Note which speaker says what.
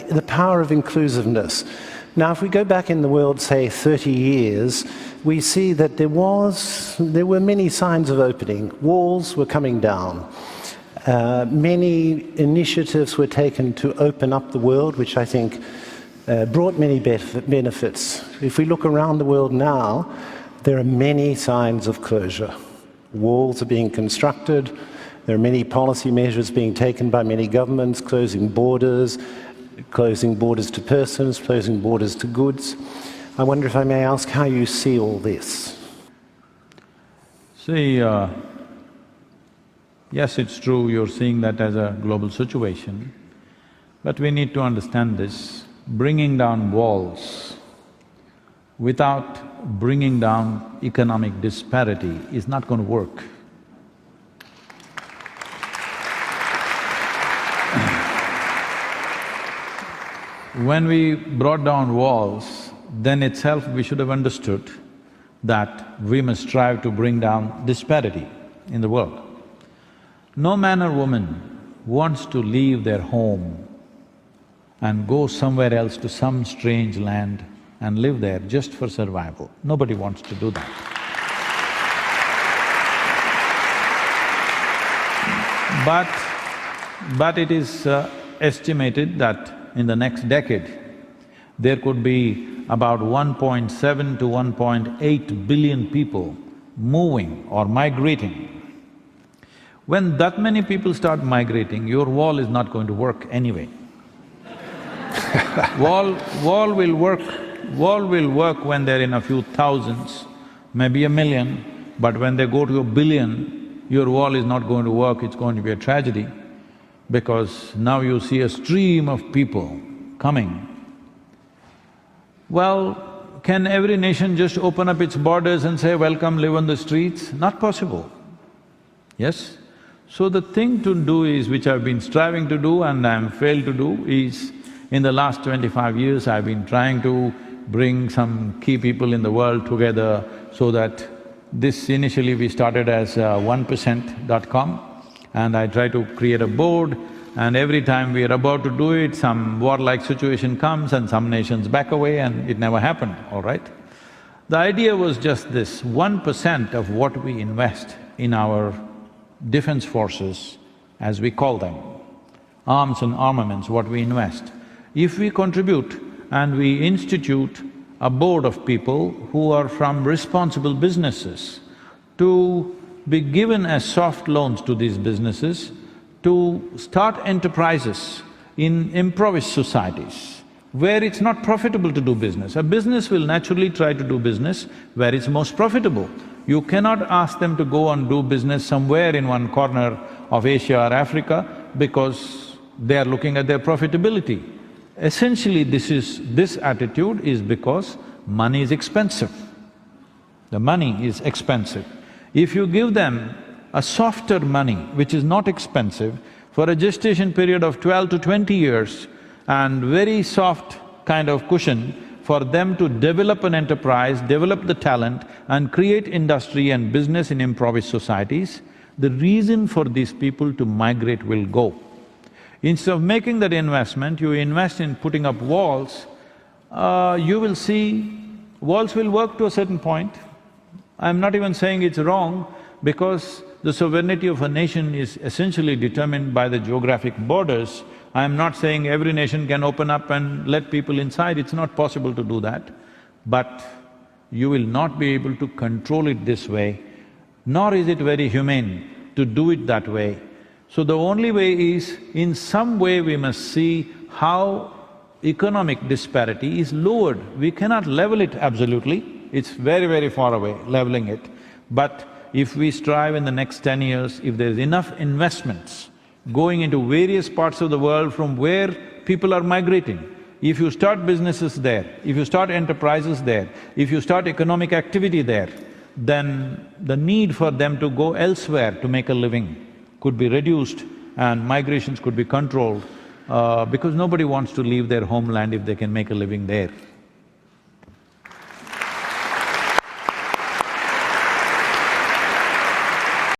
Speaker 1: the power of inclusiveness. Now, if we go back in the world, say 30 years, we see that there were many signs of opening. Walls were coming down. Many initiatives were taken to open up the world, which I think brought many benefits. If we look around the world now, there are many signs of closure. Walls are being constructed. There are many policy measures being taken by many governments, closing borders to persons, closing borders to goods. I wonder if I may ask how you see all this.
Speaker 2: See, yes, it's true, you're seeing that as a global situation, but we need to understand this. Bringing down walls without bringing down economic disparity is not going to work. When we brought down walls, then itself we should have understood that we must strive to bring down disparity in the world. No man or woman wants to leave their home and go somewhere else to some strange land and live there just for survival. Nobody wants to do that. But it is estimated that in the next decade, there could be about 1.7 to 1.8 billion people moving or migrating. When that many people start migrating, your wall is not going to work anyway. Wall will work when they're in a few thousands, maybe a million, but when they go to a billion, your wall is not going to work, it's going to be a tragedy, because now you see a stream of people coming. Well, can every nation just open up its borders and say, welcome, live on the streets? Not possible, yes? So the thing to do is, which I've been striving to do and I'm failed to do, is in the last 25 years I've been trying to bring some key people in the world together so that this initially we started as 1%.com, and I try to create a board, and every time we are about to do it, some warlike situation comes and some nations back away and it never happened, all right? The idea was just this, 1% of what we invest in our defense forces, as we call them, arms and armaments, what we invest, if we contribute and we institute a board of people who are from responsible businesses to be given as soft loans to these businesses to start enterprises in impoverished societies where it's not profitable to do business. A business will naturally try to do business where it's most profitable. You cannot ask them to go and do business somewhere in one corner of Asia or Africa because they are looking at their profitability. Essentially, this attitude is because money is expensive. The money is expensive. If you give them a softer money, which is not expensive, for a gestation period of 12 to 20 years and very soft kind of cushion for them to develop an enterprise, develop the talent and create industry and business in impoverished societies, the reason for these people to migrate will go. Instead of making that investment, you invest in putting up walls, you will see walls will work to a certain point. I'm not even saying it's wrong, because the sovereignty of a nation is essentially determined by the geographic borders. I'm not saying every nation can open up and let people inside, it's not possible to do that. But you will not be able to control it this way, nor is it very humane to do it that way. So the only way is, in some way we must see how economic disparity is lowered. We cannot level it absolutely, it's very, very far away, leveling it. But if we strive in the next 10 years, if there's enough investments going into various parts of the world from where people are migrating, if you start businesses there, if you start enterprises there, if you start economic activity there, then the need for them to go elsewhere to make a living could be reduced and migrations could be controlled, because nobody wants to leave their homeland if they can make a living there.